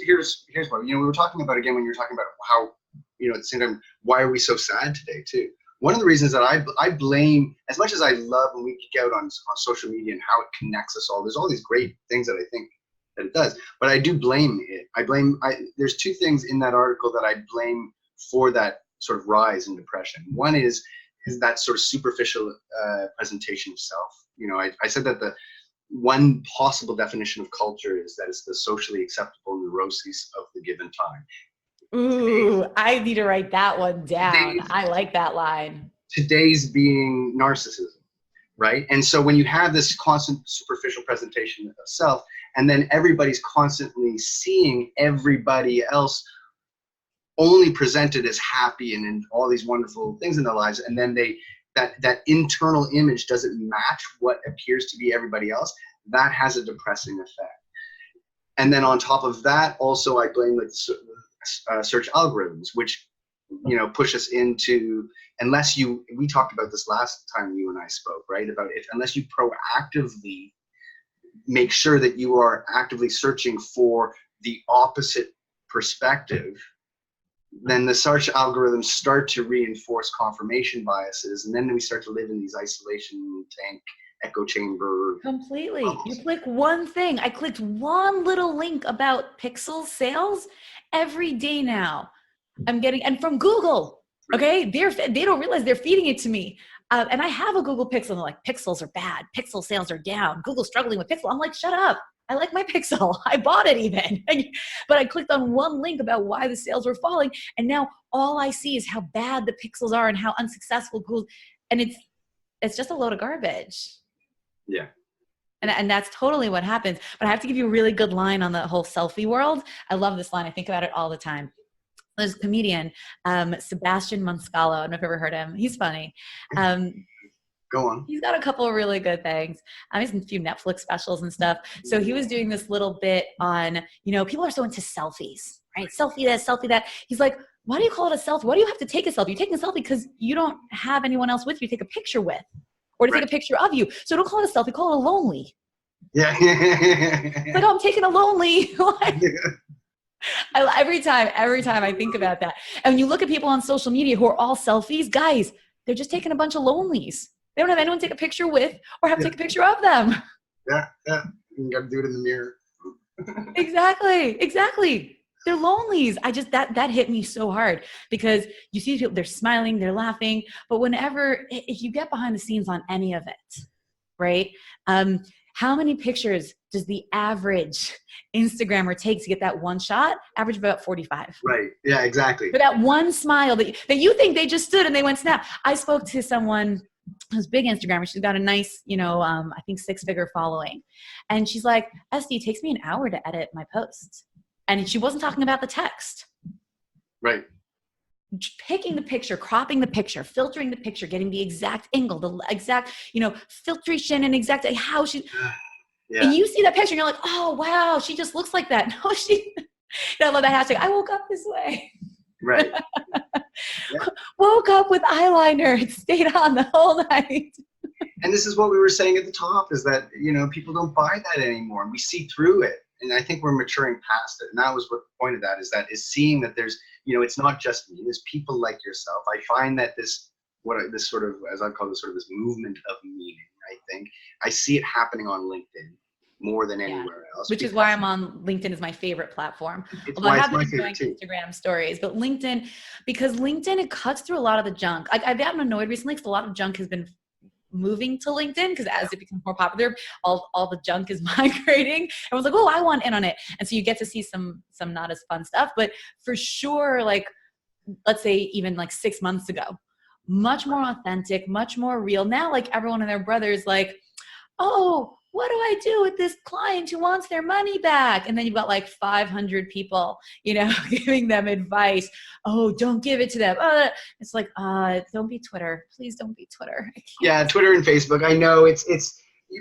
what we were talking about again when you were talking about how at the same time why are we so sad today too. One of the reasons that I blame, as much as I love when we geek out on social media and how it connects us all. There's all these great things that I think that it does, but I do blame it. There's two things in that article that I blame for that sort of rise in depression. One is that sort of superficial presentation of self. I said that the one possible definition of culture is that it's the socially acceptable neuroses of the given time. Ooh, I need to write that one down. I like that line. Today's being narcissism, right? And so when you have this constant superficial presentation of self, and then everybody's constantly seeing everybody else only presented as happy and in all these wonderful things in their lives, and then that internal image doesn't match what appears to be everybody else, that has a depressing effect. And then on top of that, also I blame the search algorithms, which, you know, push us into, we talked about this last time you and I spoke, right? About unless you proactively make sure that you are actively searching for the opposite perspective, then the search algorithms start to reinforce confirmation biases, and then we start to live in these isolation tank echo chamber. Completely. You click one thing. I clicked one little link about Pixel sales every day now. I'm getting, and from Google, okay? They don't realize they're feeding it to me. And I have a Google Pixel, and they're like, Pixels are bad. Pixel sales are down. Google's struggling with Pixel. I'm like, shut up. I like my Pixel. I bought it even. But I clicked on one link about why the sales were falling, and now all I see is how bad the Pixels are and how unsuccessful Google, and it's just a load of garbage. Yeah. And that's totally what happens. But I have to give you a really good line on the whole selfie world. I love this line. I think about it all the time. There's a comedian, Sebastian Maniscalco. I don't know if you've ever heard him. He's funny. Go on. He's got a couple of really good things. He's in a few Netflix specials and stuff. So he was doing this little bit on, you know, people are so into selfies, right? Selfie this, selfie that. He's like, why do you call it a selfie? Why do you have to take a selfie? You're taking a selfie because you don't have anyone else with you to take a picture with, or to take a picture of you. So don't call it a selfie, call it a lonely. Yeah. Like, oh, I'm taking a lonely. Every time I think about that. And when you look at people on social media who are all selfies, guys, they're just taking a bunch of lonelies. They don't have anyone to take a picture with or have to take a picture of them. Yeah. You got to do it in the mirror. Exactly. They're lonelies. That hit me so hard, because you see people, they're smiling, they're laughing, but if you get behind the scenes on any of it, right? How many pictures does the average Instagrammer take to get that one shot? Average about 45. Right. Yeah, exactly. But that one smile that you think they just stood and they went snap. I spoke to someone who's big Instagrammer. She's got a nice, I think 6-figure following. And she's like, Estie, it takes me an hour to edit my posts. And she wasn't talking about the text. Right. Picking the picture, cropping the picture, filtering the picture, getting the exact angle, the exact, filtration and exact how she, and you see that picture and you're like, oh, wow, she just looks like that. No, I love that hashtag. I woke up this way. Right. Woke up with eyeliner. It stayed on the whole night. And this is what we were saying at the top, is that, people don't buy that anymore, and we see through it. And I think we're maturing past it. And that was what the point of that is seeing that there's, it's not just me, there's people like yourself. I find that this sort of, as I call it, sort of this movement of meaning, I think, I see it happening on LinkedIn more than anywhere else. Which is why I'm on LinkedIn is my favorite platform. Although I have been doing Instagram stories, but LinkedIn, because LinkedIn, it cuts through a lot of the junk. I've gotten annoyed recently because a lot of junk has been moving to LinkedIn, because as it becomes more popular, all the junk is migrating. I was like, oh, I want in on it. And so you get to see some not as fun stuff, but for sure, like, let's say even like 6 months ago, much more authentic, much more real. Now, like, everyone and their brother's like, oh, what do I do with this client who wants their money back? And then you've got like 500 people, giving them advice. Oh, don't give it to them. It's like, don't be Twitter. Please don't be Twitter. Yeah, Twitter and Facebook. I know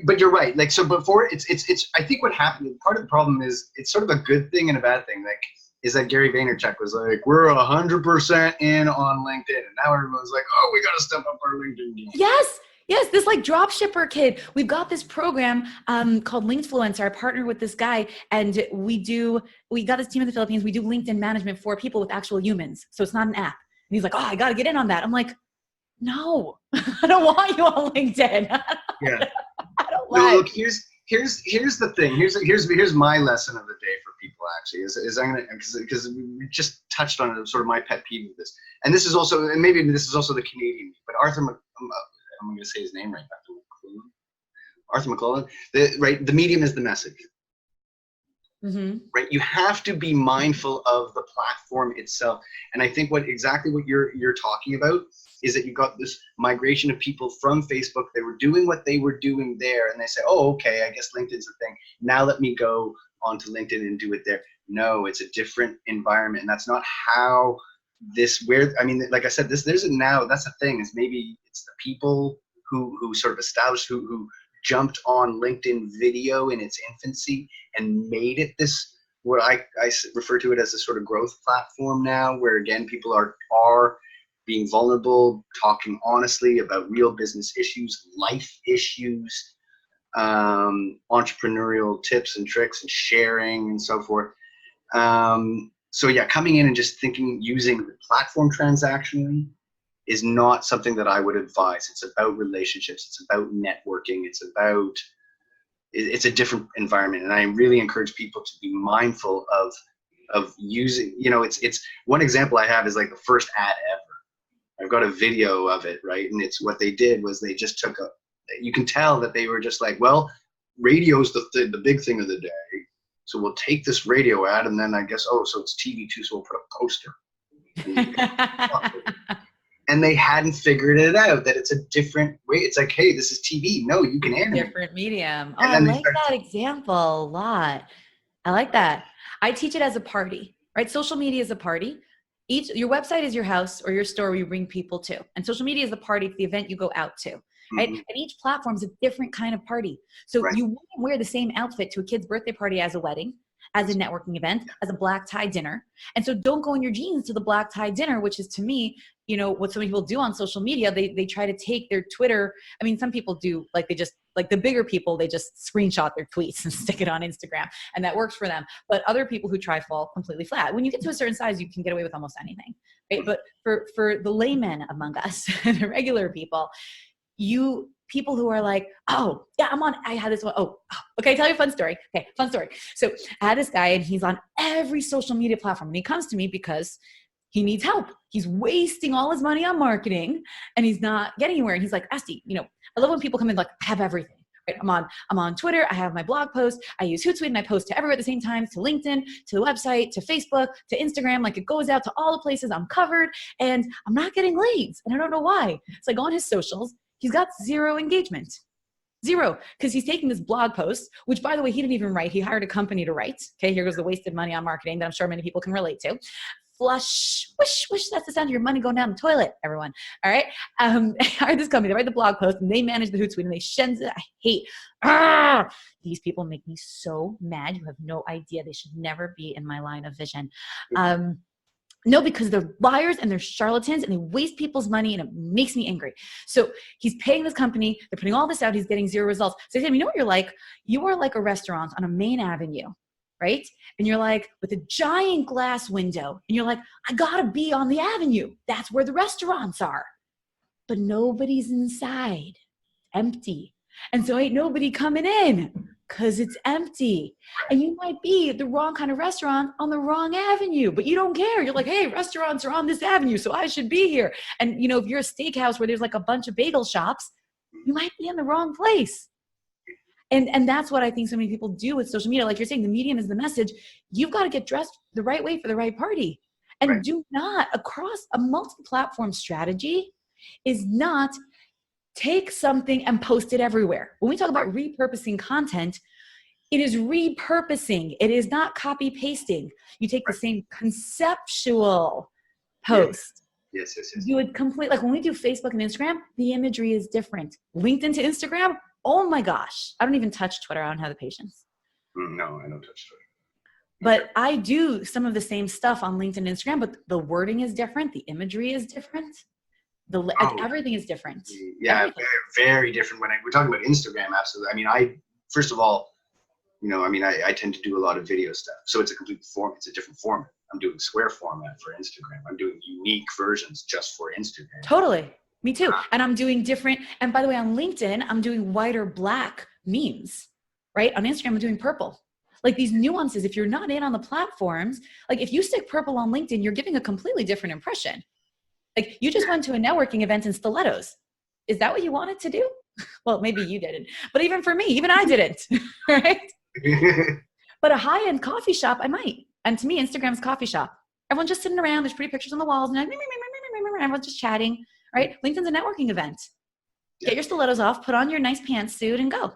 but you're right. Like, so before I think what happened, part of the problem is it's sort of a good thing and a bad thing. Like, is that Gary Vaynerchuk was like, we're 100% in on LinkedIn. And now everyone's like, oh, we got to step up our LinkedIn game. Yes, this like drop shipper kid. We've got this program called Linkfluencer. I partner with this guy, and we got this team in the Philippines. We do LinkedIn management for people with actual humans. So it's not an app. And he's like, oh, I got to get in on that. I'm like, no, I don't want you on LinkedIn. Yeah. I don't like. No, look, here's the thing. Here's my lesson of the day for people, actually, is I'm gonna, because we just touched on it, sort of my pet peeve of this. And this is also, and maybe this is also the Canadian, but I'm going to say his name right. Arthur McClellan. The medium is the message. Mm-hmm. Right. You have to be mindful of the platform itself. And I think exactly what you're talking about is that you got this migration of people from Facebook. They were doing what they were doing there, and they say, oh, okay, I guess LinkedIn's the thing. Now let me go onto LinkedIn and do it there. No, it's a different environment. And that's not how like I said, that's the thing, is maybe it's the people who sort of established, who jumped on LinkedIn video in its infancy and made it this, what I refer to it as a sort of growth platform now, where again, people are being vulnerable, talking honestly about real business issues, life issues, entrepreneurial tips and tricks and sharing and so forth. So yeah, coming in and just using the platform transactionally is not something that I would advise. It's about relationships. It's about networking. It's a different environment. And I really encourage people to be mindful of using, it's one example I have is like the first ad ever. I've got a video of it, right? And it's what they did was they just you can tell that they were just like, well, radio's the big thing of the day. So we'll take this radio ad, and then I guess, so it's TV too, so we'll put a poster. And they hadn't figured it out, that it's a different way. It's like, hey, this is TV. No, you can animate. Different medium. Oh, I like that example a lot. I like that. I teach it as a party, right? Social media is a party. Your website is your house or your store where you bring people to. And social media is the party, the event you go out to. Right? Mm-hmm. And each platform is a different kind of party. So you wouldn't wear the same outfit to a kid's birthday party as a wedding, as a networking event, as a black tie dinner. And so don't go in your jeans to the black tie dinner, which is, to me, what so many people do on social media. They try to take their Twitter. I mean, some people do, like the bigger people, they just screenshot their tweets and stick it on Instagram, and that works for them. But other people who try fall completely flat. When you get to a certain size, you can get away with almost anything, right? But for the laymen among us, the regular people, people who are like, oh yeah, I had this one. Okay, I'll tell you a fun story. Okay, fun story. So I had this guy, and he's on every social media platform, and he comes to me because he needs help. He's wasting all his money on marketing, and he's not getting anywhere. And he's like, Estie, I love when people come in like, I have everything. Right? I'm on Twitter. I have my blog post. I use Hootsuite, and I post to everywhere at the same time, to LinkedIn, to the website, to Facebook, to Instagram. Like, it goes out to all the places. I'm covered, and I'm not getting leads, and I don't know why. So I go on his socials. He's got 0 engagement. 0. Because he's taking this blog post, which, by the way, he didn't even write. He hired a company to write. Okay, here goes the wasted money on marketing that I'm sure many people can relate to. Flush, wish, that's the sound of your money going down the toilet, everyone. All right. I hired this company to write the blog post, and they manage the Hootsuite, and they shens it. I hate these people make me so mad. You have no idea. They should never be in my line of vision. No, because they're liars and they're charlatans, and they waste people's money, and it makes me angry. So he's paying this company. They're putting all this out. He's getting 0 results. So I said, you know what you're like? You are like a restaurant on a main avenue, right? And you're like with a giant glass window, and you're like, I got to be on the avenue. That's where the restaurants are. But nobody's inside. Empty. And so ain't nobody coming in, because it's empty. And you might be the wrong kind of restaurant on the wrong avenue, but you don't care. You're like, hey, restaurants are on this avenue, so I should be here. And if you're a steakhouse where there's like a bunch of bagel shops, you might be in the wrong place. And that's what I think so many people do with social media. Like you're saying, the medium is the message. You've got to get dressed the right way for the right party. And do not, across a multi-platform strategy, is not take something and post it everywhere. When we talk about repurposing content, it is repurposing. It is not copy pasting. You take the same conceptual post. Yes. You would complete, like when we do Facebook and Instagram, the imagery is different. LinkedIn to Instagram, oh my gosh. I don't even touch Twitter. I don't have the patience. No, I don't touch Twitter. But I do some of the same stuff on LinkedIn and Instagram, but the wording is different. The imagery is different. Everything is different. Yeah, very, very different. When we're talking about Instagram, absolutely. I mean, first of all, I tend to do a lot of video stuff. So it's a complete form. It's a different format. I'm doing square format for Instagram. I'm doing unique versions just for Instagram. Totally. Me too. And I'm doing different. And by the way, on LinkedIn, I'm doing white or black memes, right? On Instagram, I'm doing purple. Like these nuances, if you're not in on the platforms, like if you stick purple on LinkedIn, you're giving a completely different impression. Like you just went to a networking event in stilettos. Is that what you wanted to do? Well, maybe you didn't, but even for me, even I didn't, right? But a high-end coffee shop, I might. And to me, Instagram's coffee shop. Everyone's just sitting around. There's pretty pictures on the walls, and everyone's just chatting, right? LinkedIn's a networking event. Get your stilettos off, put on your nice pantsuit, and go.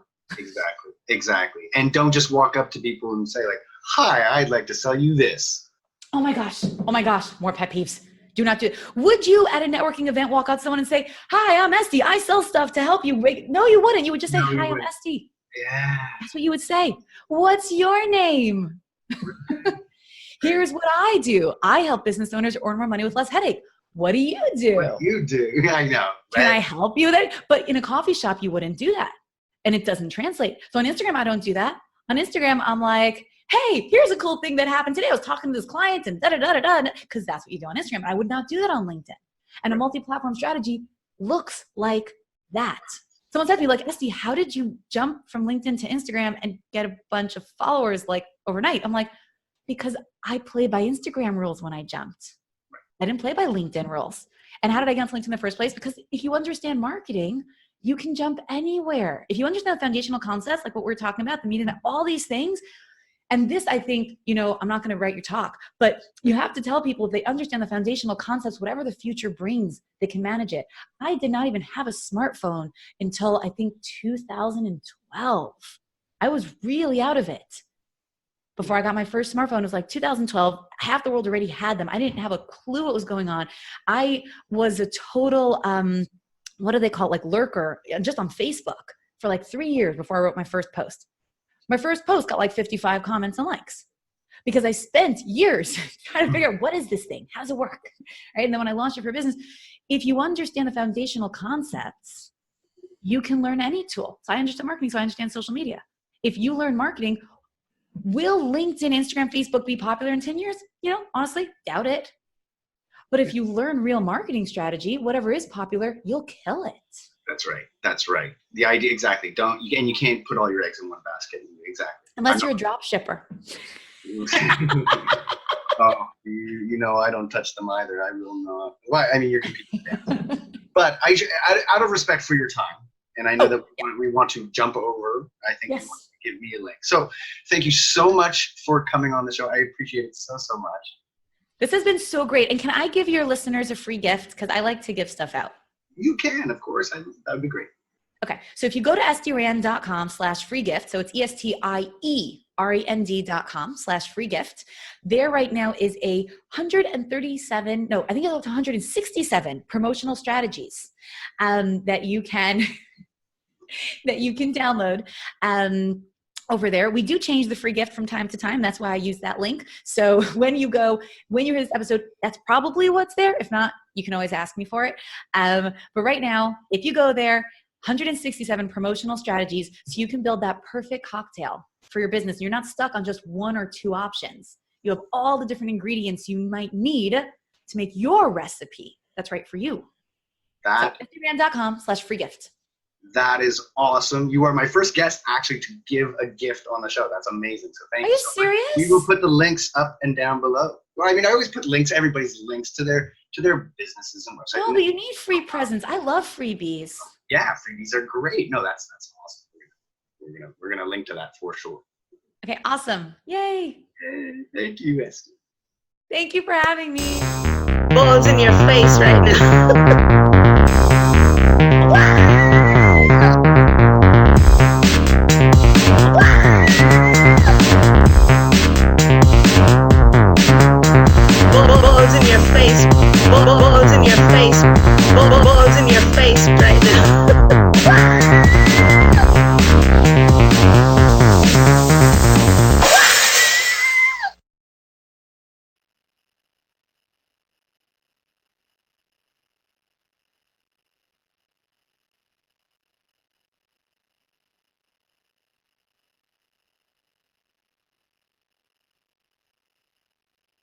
Exactly. And don't just walk up to people and say like, hi, I'd like to sell you this. Oh my gosh. More pet peeves. Do not do it. Would you at a networking event walk up to someone and say, hi, I'm Estie. I sell stuff to help you. No, you wouldn't. You would just say, hi, I'm Estie. Yeah. That's what you would say. What's your name? Here's what I do. I help business owners earn more money with less headache. What do you do? What you do. I know. Can I help you there? But in a coffee shop, you wouldn't do that. And it doesn't translate. So on Instagram, I don't do that. On Instagram, I'm like, hey, here's a cool thing that happened today. I was talking to this client and da-da-da-da-da, because that's what you do on Instagram. I would not do that on LinkedIn. And a multi-platform strategy looks like that. Someone said to me, like, Estie, how did you jump from LinkedIn to Instagram and get a bunch of followers like overnight? I'm like, because I played by Instagram rules when I jumped. I didn't play by LinkedIn rules. And how did I get onto LinkedIn in the first place? Because if you understand marketing, you can jump anywhere. If you understand the foundational concepts, like what we're talking about, the meaning of all these things, and this, I think, I'm not going to write your talk, but you have to tell people if they understand the foundational concepts, whatever the future brings, they can manage it. I did not even have a smartphone until I think 2012. I was really out of it. Before I got my first smartphone, it was like 2012. Half the world already had them. I didn't have a clue what was going on. I was a total, what do they call it? Like lurker, just on Facebook for like 3 years before I wrote my first post. My first post got like 55 comments and likes because I spent years trying to figure out what is this thing? How does it work? Right? And then when I launched it for business, if you understand the foundational concepts, you can learn any tool. So I understand marketing, so I understand social media. If you learn marketing, will LinkedIn, Instagram, Facebook be popular in 10 years? Honestly, doubt it. But if you learn real marketing strategy, whatever is popular, you'll kill it. That's right. The idea, exactly. And you can't put all your eggs in one basket. Exactly. Unless you're a drop shipper. I don't touch them either. I will not. Well, I mean, you're competing with them. But out of respect for your time, and I know that we want to jump over, I think you want to give me a link. So thank you so much for coming on the show. I appreciate it so much. This has been so great. And can I give your listeners a free gift? Because I like to give stuff out. You can, of course. That would be great. Okay. So if you go to estierand.com/free gift, so it's ESTIERAND.com/free gift, there right now is a 167 promotional strategies that you can download. Over there. We do change the free gift from time to time. That's why I use that link. So when you hear this episode, that's probably what's there. If not, you can always ask me for it. But right now, if you go there, 167 promotional strategies so you can build that perfect cocktail for your business. You're not stuck on just one or two options. You have all the different ingredients you might need to make your recipe that's right for you. So Instagram.com/free gift. That is awesome. You are my first guest actually to give a gift on the show. That's amazing. So thank you. Are you serious? We will put the links up and down below. Well, I mean, I always put everybody's links to their businesses and websites. Oh, but you need free presents. I love freebies. Yeah, freebies are great. No, that's awesome. We're gonna link to that for sure. Okay, awesome. Yay. Thank you, Estie. Thank you for having me. Balls in your face right now.